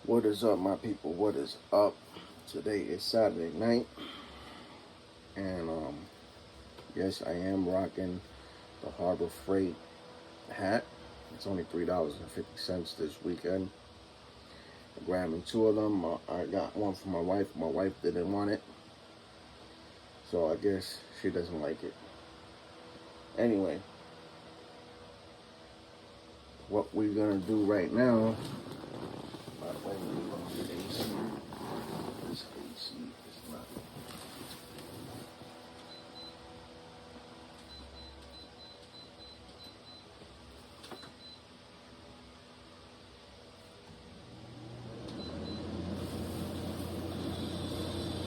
What is up, my people? What is up? Today is Saturday night, and yes, I am rocking the Harbor Freight hat. It's only $3.50 this weekend. I'm grabbing two of them. I got one for my wife. My wife didn't want it, so I guess she doesn't like it. Anyway, what we're gonna do right now. This AC is not.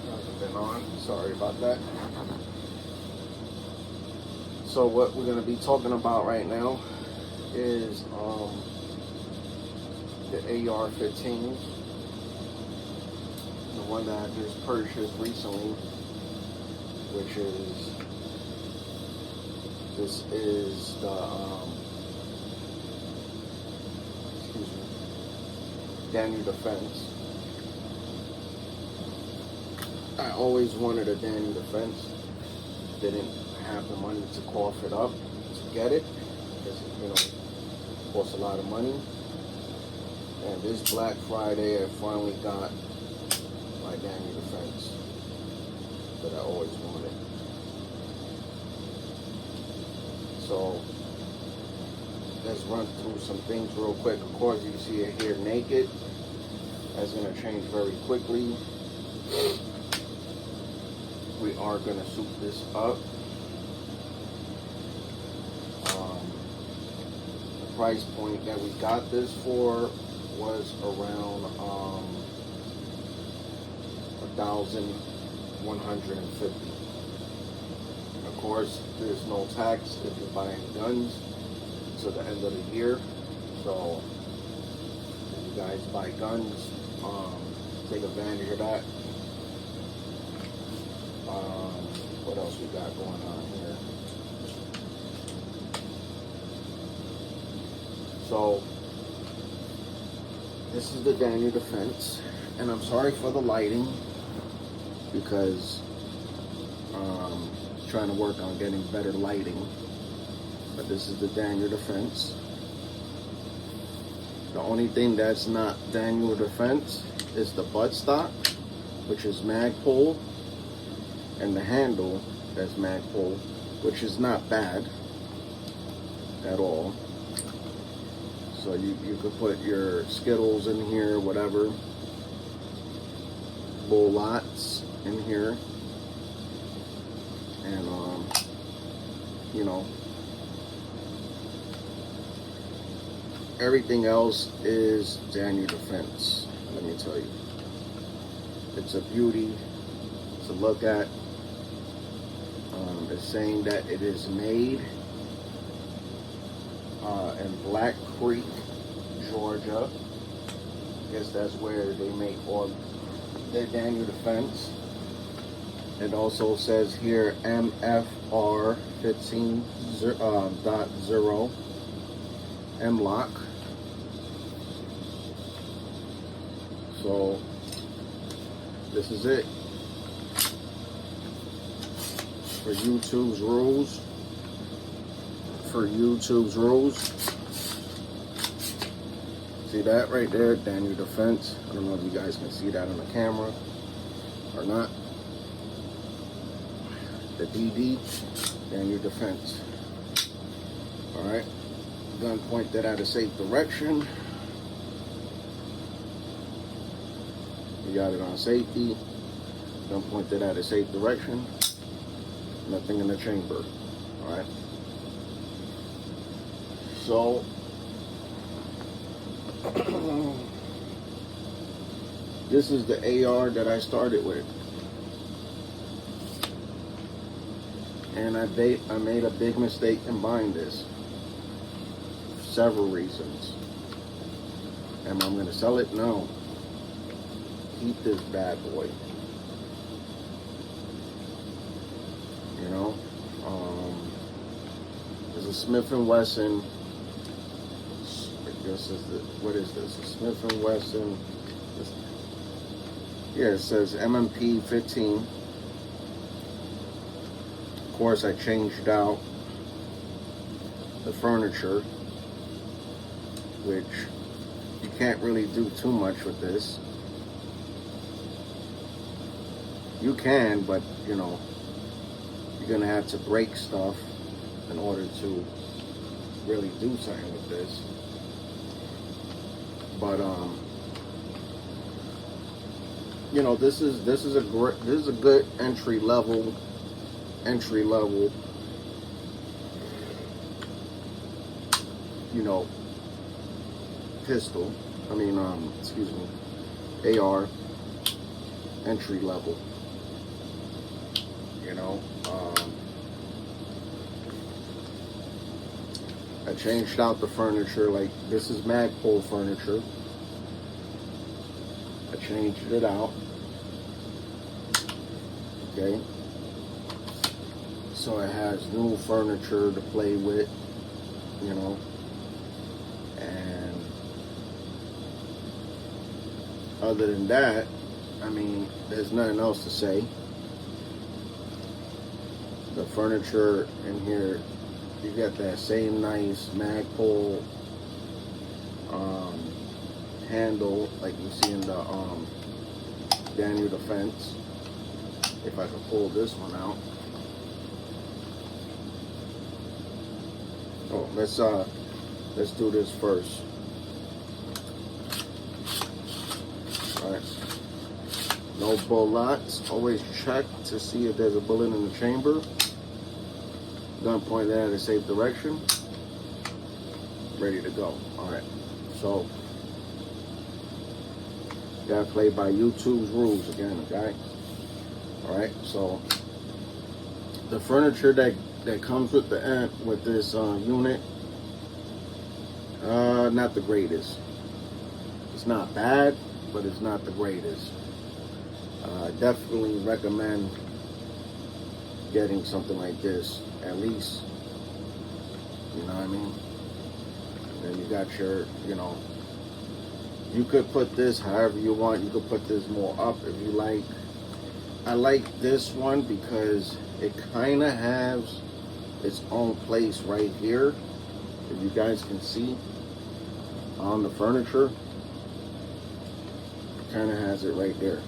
Hasn't been on. Sorry about that. So what we're gonna be talking about right now is the AR-15, the one that I just purchased recently, which is the Daniel Defense. I always wanted a Daniel Defense. Didn't have the money to cough it up to get it because it costs a lot of money. And this Black Friday, I finally got my Daniel Defense that I always wanted. So let's run through some things real quick. Of course, you see it here naked. That's going to change very quickly. We are going to soup this up. The price point that we got this for was around $1,150. Of course, there's no tax if you're buying guns to the end of the year. So if you guys buy guns, take advantage of that. What else we got going on here? So this is the Daniel Defense, and I'm sorry for the lighting because I'm trying to work on getting better lighting. But this is the Daniel Defense. The only thing that's not Daniel Defense is the buttstock, which is Magpul, and the handle that's Magpul, which is not bad at all. So you could put your Skittles in here, whatever, bull lots in here, and everything else is Daniel Defense. Let me tell you, it's a beauty to look at. It's saying that it is made in Black Creek, Georgia. I guess that's where they make all their Daniel Defense. It also says here MFR 15.0 M-Lock. So this is it for YouTube's rules. See that right there, Daniel Defense. I don't know if you guys can see that on the camera or not. The DD, Daniel Defense. All right, gun pointed at a safe direction. You got it on safety. Gun pointed at a safe direction. Nothing in the chamber. All right. So this is the AR that I started with, and I made a big mistake in buying this for several reasons. Am I going to sell it? No. Keep this bad boy. There's a Smith Wesson. This is what is this? A Smith Wesson Yeah, it says MMP 15. Of course, I changed out the furniture, which you can't really do too much with this. You can, but you know, you're gonna have to break stuff in order to really do something with this. But you know, this is a good entry level you know, pistol. I mean, excuse me, AR entry level. You know, I changed out the furniture. Like, this is Magpul furniture. I changed it out. Okay. So it has new furniture to play with, you know. And other than that, I mean, there's nothing else to say. The furniture in here, you got that same nice Magpul handle like you see in the Daniel Defense. If I could pull this one out. Oh, let's do this first. All right. No bullets. Always check to see if there's a bullet in the chamber. Gun pointed at a safe direction. Ready to go. All right. So, gotta play by YouTube's rules again, okay? All right. So, the furniture that comes with this unit, not the greatest. It's not bad, but it's not the greatest. I definitely recommend getting something like this, at least, you know what I mean? Then you got your, you know, you could put this however you want. You could put this more up if you like. I like this one because it kind of has its own place right here. If you guys can see on the furniture, kind of has it right there.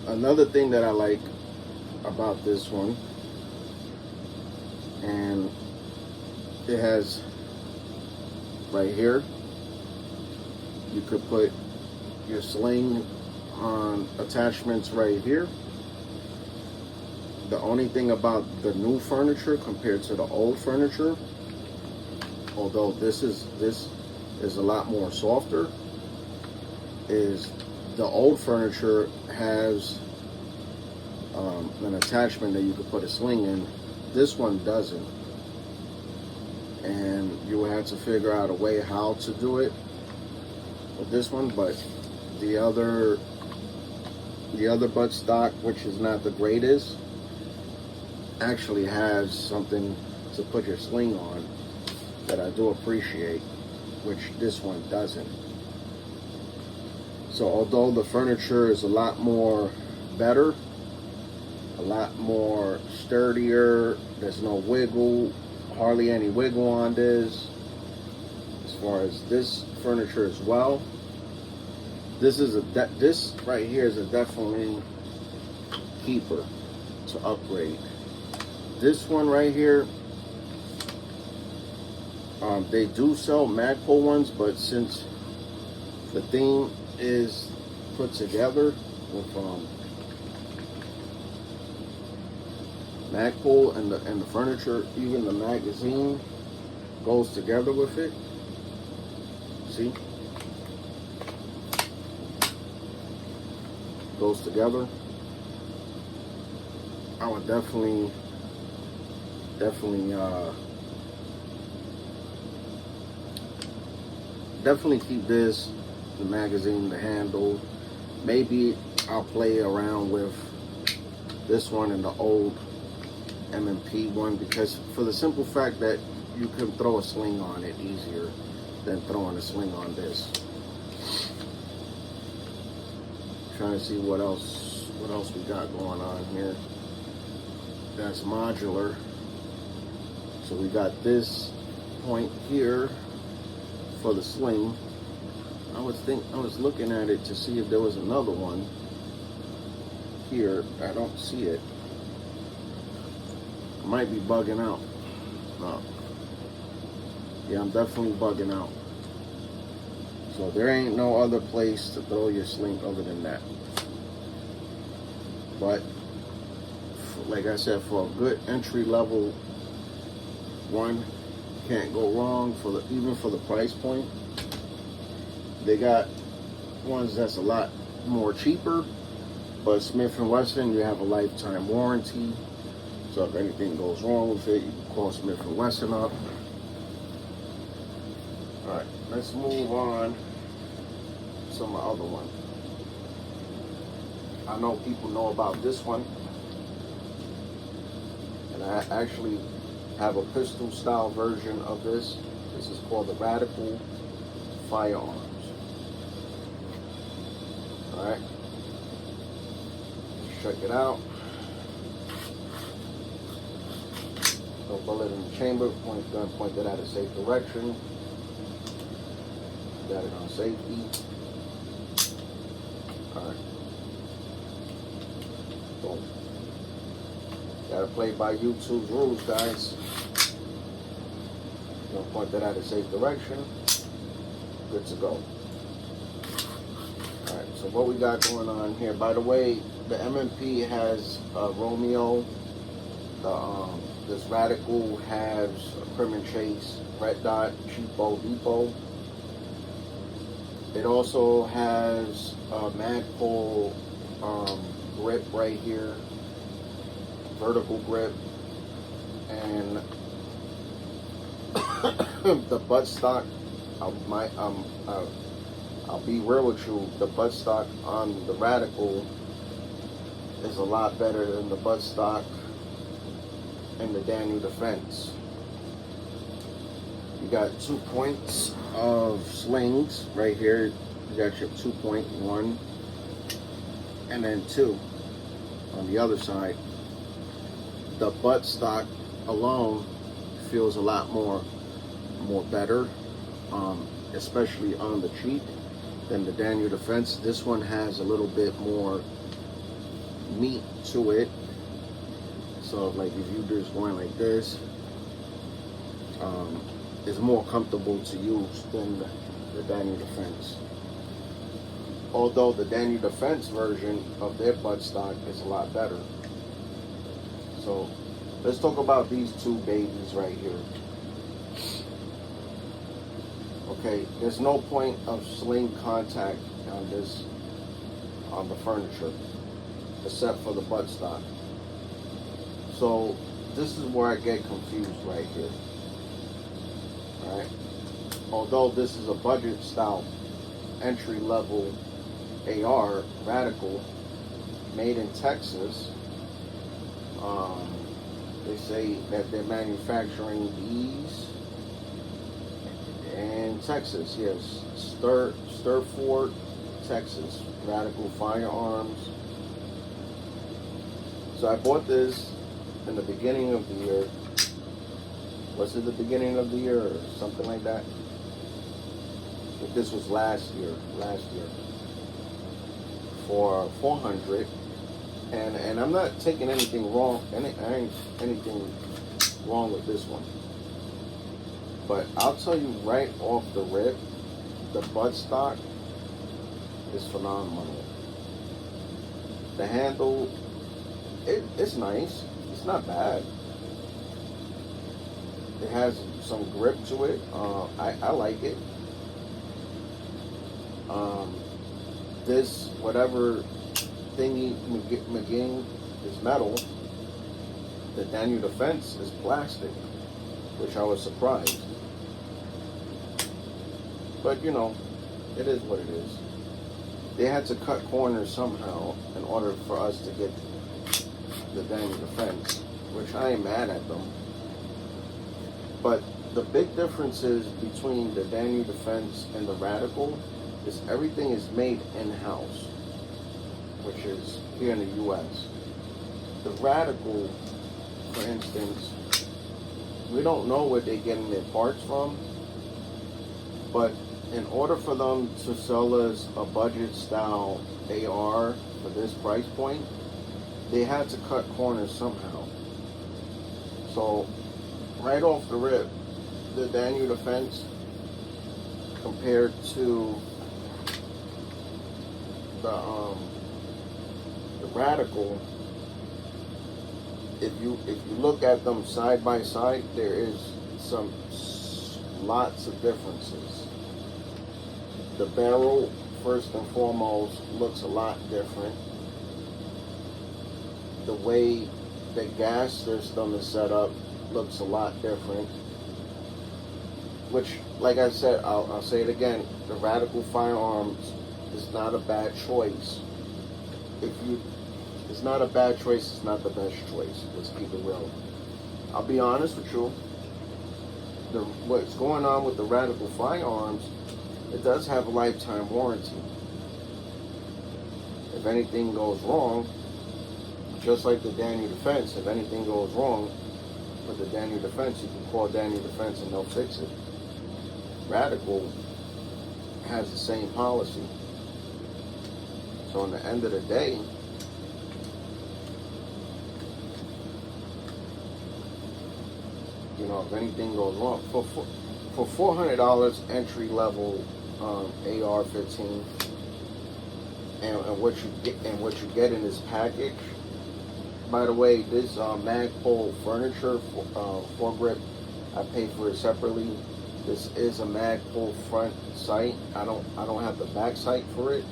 Another thing that I like about this one, and it has right here, you could put your sling on attachments right here. The only thing about the new furniture compared to the old furniture, although this is a lot more softer, is the old furniture has an attachment that you could put a sling in. This one doesn't, and you will have to figure out a way how to do it with this one. But the other buttstock, which is not the greatest, actually has something to put your sling on that I do appreciate, which this one doesn't. So although the furniture is a lot more better, a lot more sturdier, there's no wiggle, hardly any wiggle on this. As far as this furniture as well, this right here is a definitely keeper to upgrade. This one right here, they do sell Magpul ones, but since the theme is put together with Magpul and the furniture, even the magazine goes together with it. See? Goes together. I would definitely keep this, the magazine, the handle. Maybe I'll play around with this one and the old MMP one, because for the simple fact that you can throw a sling on it easier. than throwing a sling on this. Trying to see what else we got going on here. That's modular. So we got this point here for the sling. I was looking at it to see if there was another one here. I don't see it. I might be bugging out. No. Yeah, I'm definitely bugging out. So there ain't no other place to throw your sling other than that. But like I said, for a good entry level one, can't go wrong even for the price point. They got ones that's a lot more cheaper, but Smith Wesson, you have a lifetime warranty. So if anything goes wrong with it, you can call Smith Wesson up. All right, let's move on to some other one. I know people know about this one, and I actually have a pistol style version of this. This is called the Radical Firearms. All right, let's check it out. No bullet in the chamber. Gun pointed at a safe direction. Got it on safety. All right. Boom. Gotta play by YouTube's rules, guys. Gonna point that at a safe direction. Good to go. All right. So what we got going on here? By the way, the MMP has Romeo. This Radical has a Prim and Chase, Red Dot, Cheapo, Depot. It also has a Magpul grip right here, vertical grip, and the buttstock. I'll be real with you. The buttstock on the Radical is a lot better than the buttstock in the Daniel Defense. You got 2 points of slings right here. You got your 2.1 and then 2 on the other side. The buttstock alone feels a lot more better, especially on the cheek, than the Daniel Defense. This one has a little bit more meat to it. So like if you're just going like this, it's more comfortable to use than the Daniel Defense. Although the Daniel Defense version of their buttstock is a lot better. So let's talk about these two babies right here. Okay, there's no point of sling contact on the furniture, except for the buttstock. So this is where I get confused right here. Alright. Although this is a budget style entry level AR Radical made in Texas, they say that they're manufacturing these in Texas. Yes, Sturford, Texas, Radical Firearms. So I bought this in the beginning of the year. Was it the beginning of the year or something like that? But this was last year for $400, and I'm not taking anything wrong. Anything wrong with this one, but I'll tell you right off the rip, the buttstock is phenomenal. The handle, it's nice. It's not bad. It has some grip to it. I like it. This, whatever thingy McGing is metal, the Daniel Defense is plastic, which I was surprised. But you know, it is what it is. They had to cut corners somehow in order for us to get the Daniel Defense, which I ain't mad at them. But the big differences between the Daniel Defense and the Radical is everything is made in-house, which is here in the U.S. The Radical, for instance, we don't know where they're getting their parts from, but in order for them to sell us a budget style AR for this price point, they had to cut corners somehow. So right off the rip, the Daniel Defense compared to the Radical, if you look at them side by side, there is lots of differences. The barrel, first and foremost, looks a lot different. The way the gas system is set up looks a lot different. Which, like I said, I'll say it again, the Radical firearms is not a bad choice. It's not a bad choice, it's not the best choice. Let's keep it real. I'll be honest with you, what's going on with the Radical firearms, it does have a lifetime warranty. If anything goes wrong, just like the Daniel Defense, if anything goes wrong with the Daniel Defense, you can call Daniel Defense and they'll fix it. Radical has the same policy. So in the end of the day, you know, if anything goes wrong, for $400 entry level AR-15, and what you get in this package. By the way, this Magpul furniture foregrip, I paid for it separately. This is a Magpul front sight. I don't have the back sight for it.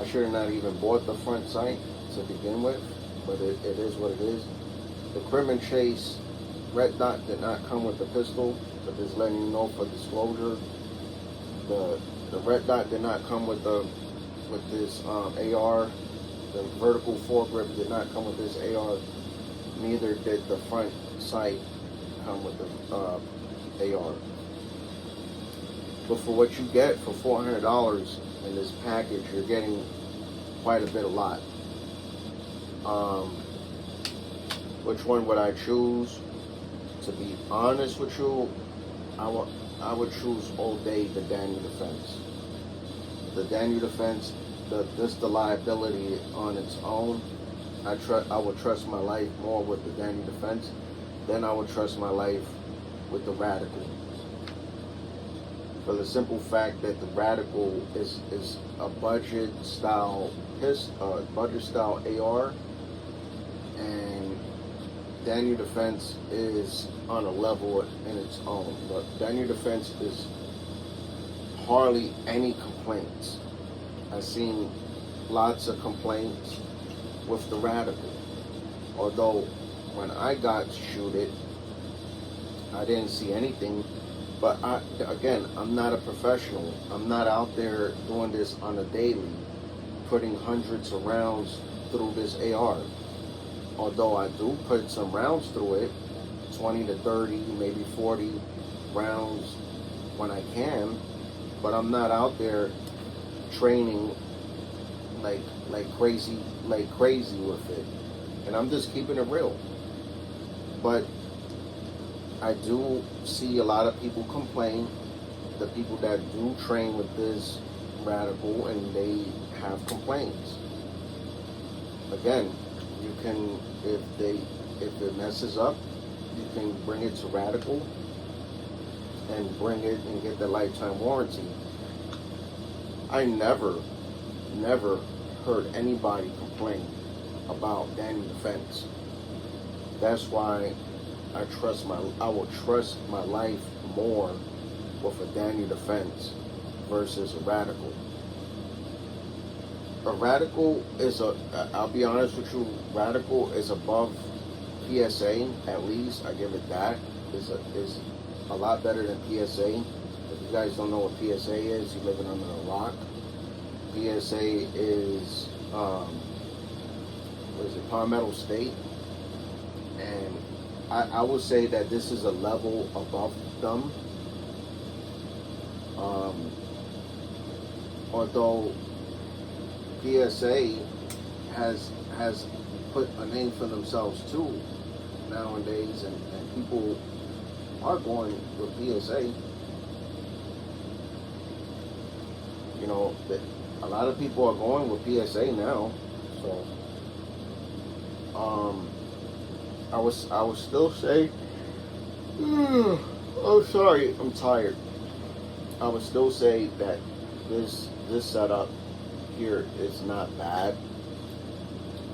I should have not even bought the front sight to begin with, but it is what it is. The Crim and Chase red dot did not come with the pistol, but just letting you know for disclosure. The red dot did not come with this AR. The vertical foregrip did not come with this AR. Neither did the front sight come with the AR. But for what you get for $400 in this package, you're getting quite a bit of lot. Which one would I choose? To be honest with you, I would choose all day the Daniel Defense. The Daniel Defense, the liability on its own, I would trust my life more with the Daniel Defense than I would trust my life with the Radical. For the simple fact that the Radical is a budget style AR, and Daniel Defense is on a level in its own. But Daniel Defense is hardly any complaints. I've seen lots of complaints with the Radical. Although when I got to shoot it, I didn't see anything. But I'm not a professional. I'm not out there doing this on a daily, putting hundreds of rounds through this AR. Although I do put some rounds through it, 20 to 30, maybe 40 rounds when I can, but I'm not out there training like crazy with it. And I'm just keeping it real. But I do see a lot of people complain, the people that do train with this Radical, and they have complaints. Again, you can, if it messes up, you can bring it to Radical and bring it and get the lifetime warranty. I never heard anybody complain about Daniel Defense. That's why I will trust my life more with a Daniel Defense versus a Radical. A Radical is I'll be honest with you, Radical is above PSA, at least. I give it that. Is a lot better than PSA. If you guys don't know what PSA is, you're living under a rock. PSA is Palmetto State, and I would say that this is a level above them. Although PSA has put a name for themselves too nowadays, and people are going with PSA. You know, a lot of people are going with PSA now. So I would still say, oh sorry, I'm tired. I would still say that this setup here is not bad,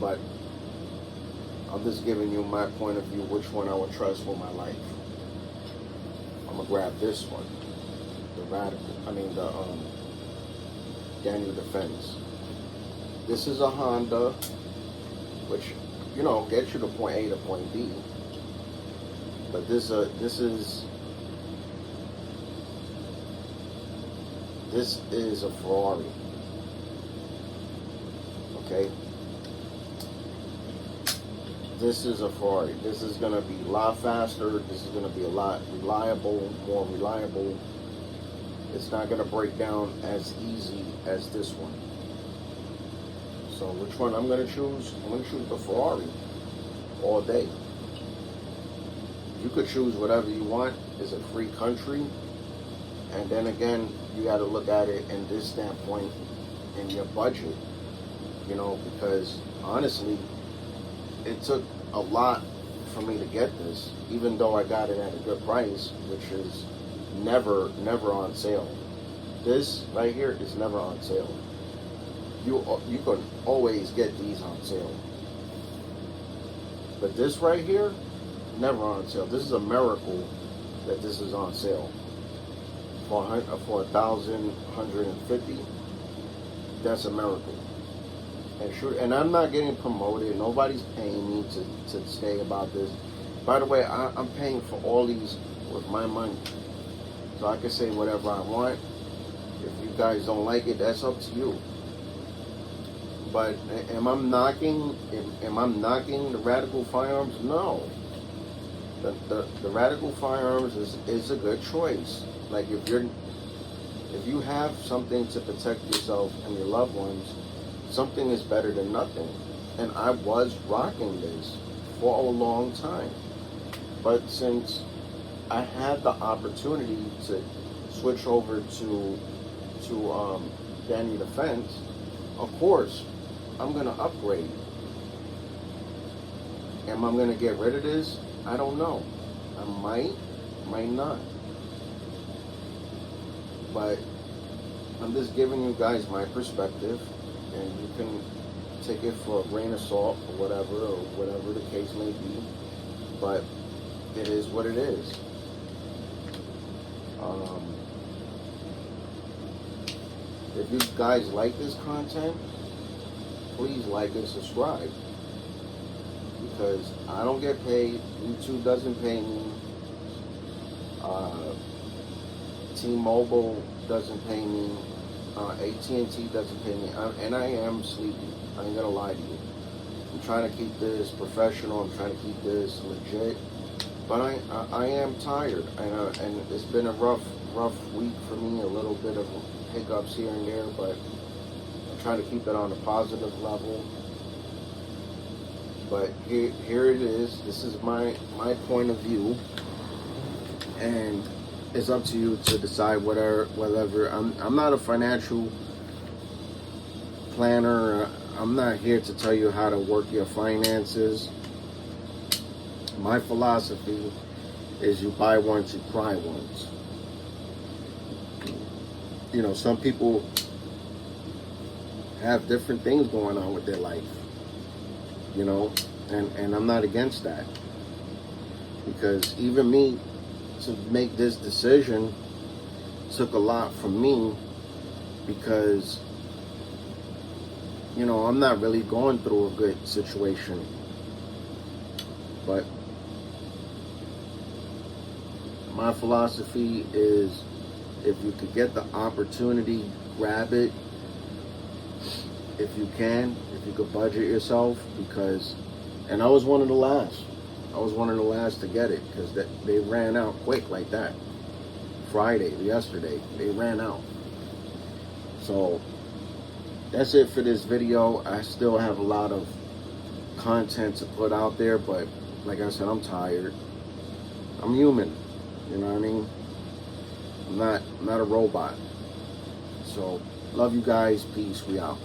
but I'm just giving you my point of view, which one I would trust with my life. I'm gonna grab this one, the Daniel Defense. This is a Honda, which, you know, gets you to point A to point B. But this is a Ferrari. Okay? This is a Ferrari. This is going to be a lot faster. This is going to be a lot more reliable. It's not going to break down as easy as this one. So which one I'm going to choose? I'm going to choose the Ferrari all day. You could choose whatever you want. It's a free country. And then again, you got to look at it in this standpoint, in your budget, you know, because honestly, it took a lot for me to get this, even though I got it at a good price, which is never on sale. This right here is never on sale. You can always get these on sale, but this right here, never on sale. This is a miracle that this is on sale for $1,150. That's a miracle. And sure, and I'm not getting promoted. Nobody's paying me to say about this. By the way, I'm paying for all these with my money, so I can say whatever I want. If you guys don't like it, that's up to you. But am I knocking the Radical Firearms? No. The Radical Firearms is a good choice. Like if you have something to protect yourself and your loved ones, something is better than nothing. And I was rocking this for a long time. But since I had the opportunity to switch over to Daniel Defense, of course, I'm going to upgrade. Am I going to get rid of this? I don't know. I might not. But I'm just giving you guys my perspective, and you can take it for a grain of salt or whatever the case may be. But it is what it is. If you guys like this content, please like and subscribe, because I don't get paid. YouTube doesn't pay me. T-Mobile doesn't pay me. AT&T doesn't pay me. And I am sleepy. I ain't gonna lie to you. I'm trying to keep this professional. I'm trying to keep this legit. But I am tired, and it's been a rough week for me. A little bit of hiccups here and there, but I'm trying to keep it on a positive level. But here it is. This is my point of view, and it's up to you to decide whatever. I'm not a financial planner. I'm not here to tell you how to work your finances. My philosophy is you buy once, you cry once. You know, some people have different things going on with their life, you know, and I'm not against that, because even me, to make this decision took a lot from me, because, you know, I'm not really going through a good situation. But my philosophy is, if you could get the opportunity, grab it. If you can, if you could budget yourself, because, and I was one of the last. I was one of the last to get it because they ran out quick like that. Yesterday, they ran out. So that's it for this video. I still have a lot of content to put out there, but like I said, I'm tired. I'm human, you know what I mean? I'm not a robot. So love you guys. Peace. We out.